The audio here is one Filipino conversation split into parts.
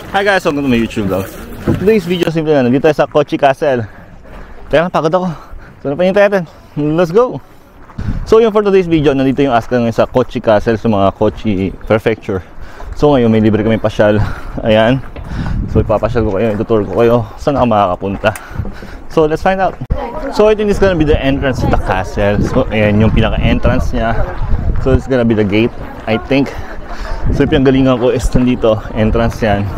Hi guys, welcome to my YouTube vlog. Today's video simple na, nandito tayo sa Kochi Castle. Kaya napagod ako. So napahintay natin. Let's go! So yung for today's video, nandito yung Asuka ngayon sa Kochi Castle, sa mga Kochi Prefecture. So ngayon may libre kami pasyal. Ayan. So ipapasyal ko kayo, itutur ko kayo saan ako makakapunta. So let's find out. So I think this is gonna be the entrance to the castle. So ayan yung pinaka-entrance niya. So it's gonna be the gate, I think. So yung pinanggalingan ko is nandito, entrance yan.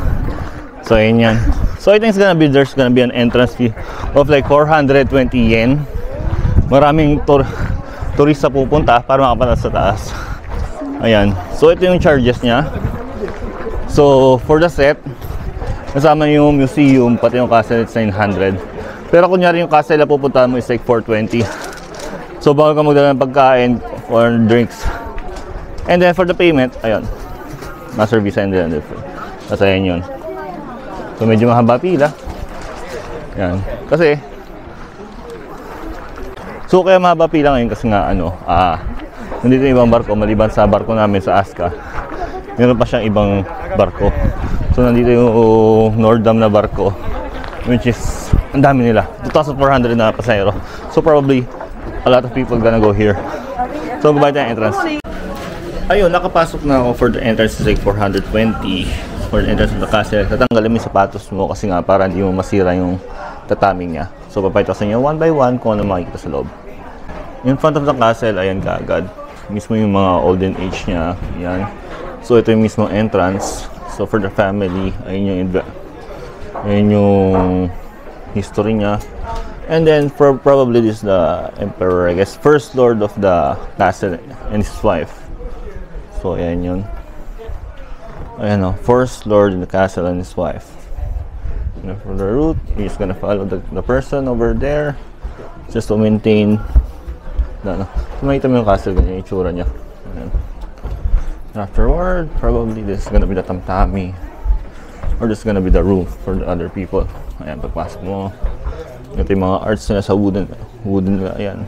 So ayan yan. So I think there's gonna be an entrance fee of like 420 yen. Maraming turista pupunta para makapunta sa taas. Ayan. So ito yung charges niya. So for the set, kasama yung museum, pati yung castle, it's 900. Pero kunyari yung castle na pupuntahan mo is like 420. So bawal ka magdala ng pagkain or drinks. And then for the payment, ayun, master visa and then kasi ayan yun. So medyo mahaba pila. Yan. Kasi so kaya mahaba pila ngayon kasi nga nandito yung ibang barko maliban sa barko namin sa Asuka. Meron pa siyang ibang barko. So nandito yung Nordam na barko, which is ang dami nila. 2,400 na pasahero. So probably a lot of people gonna go here. So goodbye to the entrance. Ayun, nakapasok na ako for the entrance, is like 420 for the entrance of the castle. Tatanggalin mo yung sapatos mo kasi nga para hindi mo masira yung tatami niya. So papayto sa inyo one by one kung ano makikita sa loob. In front of the castle, ayan kaagad. Mismo yung mga olden age niya. Ayan. So ito yung mismo entrance. So for the family, ayun yung history niya. And then for probably this the emperor, I guess, first lord of the castle and his wife. So ayan yun. Ayan o, first lord in the castle and his wife. And for the route, you're just gonna follow the person over there just to maintain makita mo yung castle, ganyan yung itsura niya. Ayan. Afterward, probably this is gonna be the tamtami or this is gonna be the room for the other people. Ayan, pagpasok mo, ito yung mga arts nila sa wooden nila. Ayan.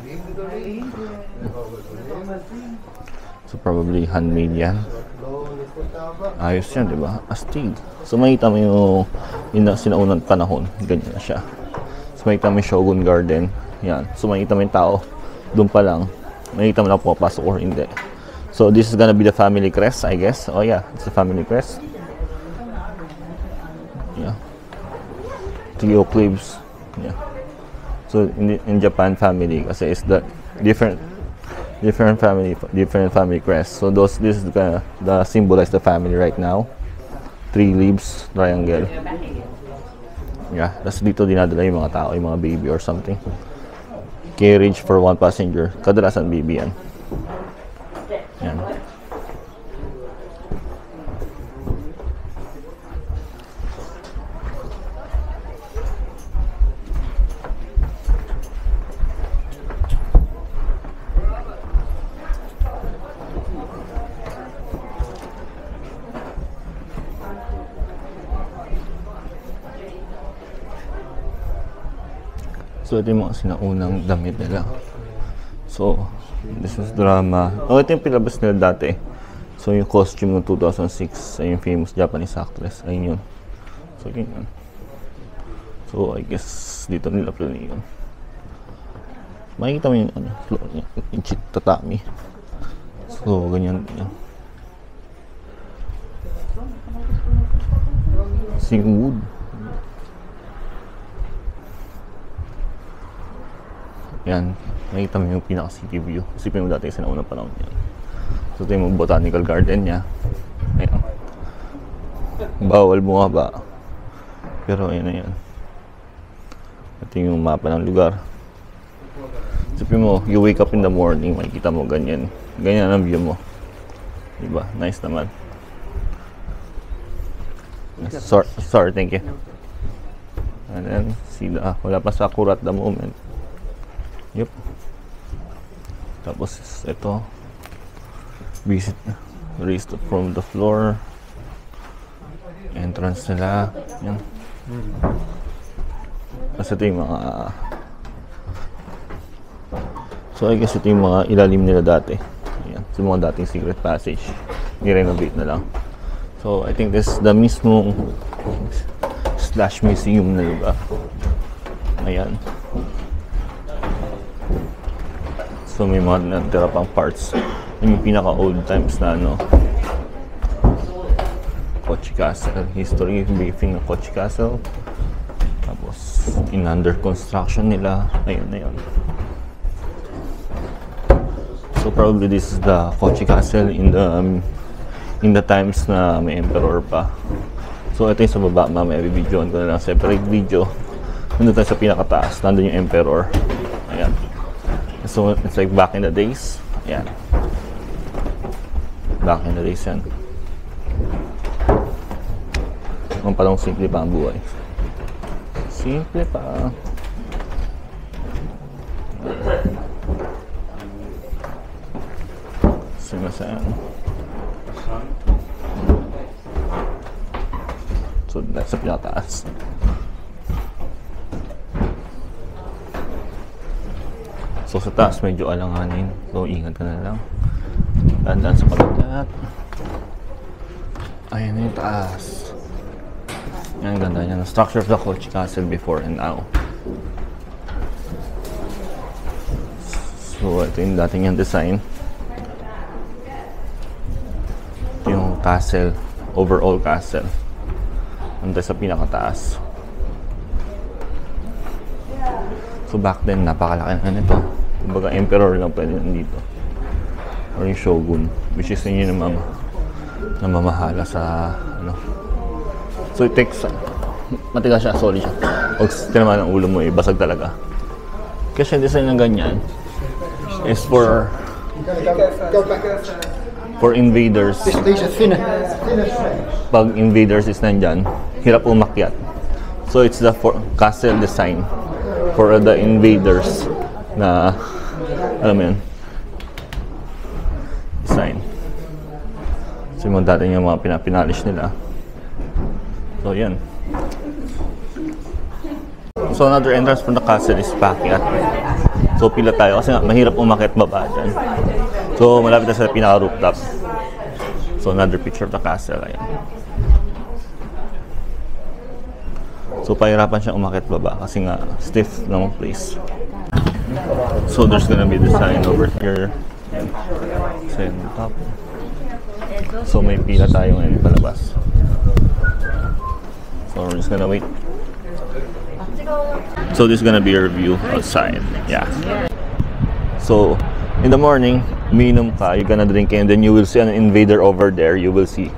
So probably handmade yan. Ayos yan, diba? Astig. So makita mo yung sinaunang panahon. Ganyan na siya. So makita mo yung Shogun Garden. Yan. So makita mo yung tao. Doon pa lang. Makita mo na pumapasok or hindi. So this is gonna be the family crest, I guess. Oh yeah, it's the family crest. Yeah. Tio Clips. Yeah. So in Japan, family kasi is the different family crest. So this is the symbolize the family right now. 3 leaves, triangle. Yeah, tas dito dinadala yung mga tao, yung mga baby or something. Carriage for 1 passenger. Kadalasan baby yan. Yan. So ito yung mga sinaunang damit nila. So this is drama. Oh, ito yung pinabas nila dati. So yung costume ng 2006 ay yung famous Japanese actress. Ayun yun. So ganyan. So I guess dito nila plano yun. Makikita mo yung floor niya, yung tatami. So ganyan yan. Sing wood. Yan, nakita mo yung pinaka-city view. Isipin mo dati sa naunang panahon yan. So ito yung botanical garden niya. Ayan. Bawal bumaba. Pero ayan na yan. Ito yung mapa ng lugar. Isipin mo, you wake up in the morning, makikita mo ganyan. Ganyan ang view mo. Diba? Nice naman. Sorry, thank you. And then, wala pa sakura at the moment. Yep. Tapos ito, visit raised from the floor. Entrance nila. Yan. Kasi ito yung mga so I guess ito yung mga ilalim nila dati. Yan. So mga dating secret passage. I-renovate na lang. So I think this is the mismong slash museum na lugar. Ayan. So may mga natira pang parts. Yung pinaka old times na ano, Kochi Castle. History briefing ng Kochi Castle. Tapos in under construction nila. Ayun na yun. So probably this is the Kochi Castle in the times na may emperor pa. So ito yung sa baba, mamaya bibidyoan ko na lang separate video. Nandun tayo sa pinakataas, nandun yung emperor. Ayan. So it's like back in the days. Ayan. Back in the days yan. Ang parang simple pa ang buhay. Simple pa. Sumasayan. So that's sa pinakataas. So sa taas medyo alanganin. So ingat ka na lang. Dandan sa pagkakat. Ayan na yung taas. Yan, ganda niya. The structure of the Kochi Castle before and now. So ito yung dating yung design. Yung castle, overall castle. Nandun sa pinakataas. So back then, napakalaki na nito. Kumbaga emperor lang pwede nandito. Or yung shogun, which is yun yung namamahala sa ano. So it takes, matigas siya, solid siya. Pag tinamaan ang ulo mo, basag talaga. Kasi yung design ng ganyan is for invaders. Pag invaders is nandyan, hirap umakyat. So it's the castle design for the invaders na, alam mo yun, design. So yung dati yung mga pinapinalish nila. So yan. So another entrance from the castle is paakyat. So pila tayo kasi nga mahirap umakyat baba dyan. So malapit na sa pinaka rooftop. So another picture of the castle. Ayan. So pahirapan siya umakyat baba kasi nga stiff ng place. So there's gonna be the sign over here. Sa top. So may pila tayo ngayon palabas. So we're just gonna wait. So this is gonna be your view outside. Yeah. So in the morning, umiinom ka, you're gonna drink and then you will see an invader over there. You will see.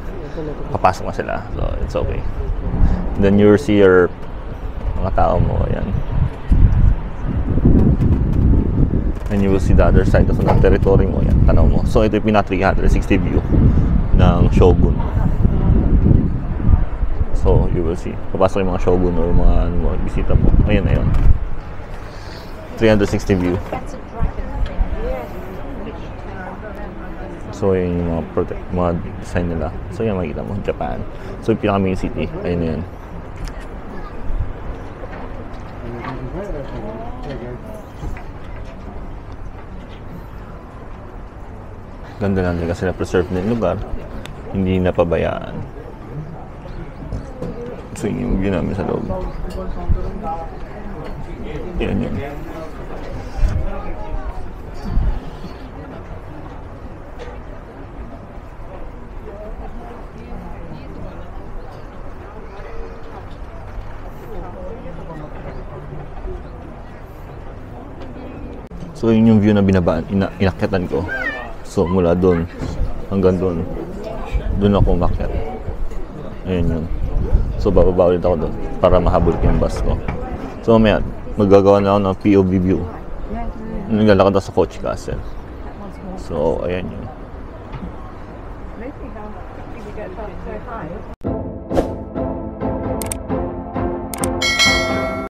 Papasok na sila. So it's okay. And then you will see your mga tao mo. Ayan. And you will see the other side of the territory mo. Ayan. Tanaw mo. So ito yung pinaka 360 view ng Shogun. So you will see. Papasok yung mga Shogun or mga ano mo, bisita mo. Ayun, ayun. 360 view. So yun yung mga design nila. So yan makikita mo, Japan. So yung pinaka main city. Ayun na yun. Ganda lang din kasi na-preserve na yung lugar. Hindi napabayaan. So yun yung view namin sa loob. Yan yun. So yun yung view na inakyatan ko. So mula doon hanggang doon. Doon ako umakyat. Ayun yun. So bababa ulit ako doon para mahabol ko yung bus ko. So mamaya magagawa na ako ng POV view. Naglalakad ako sa Kochi Castle. So ayan yun.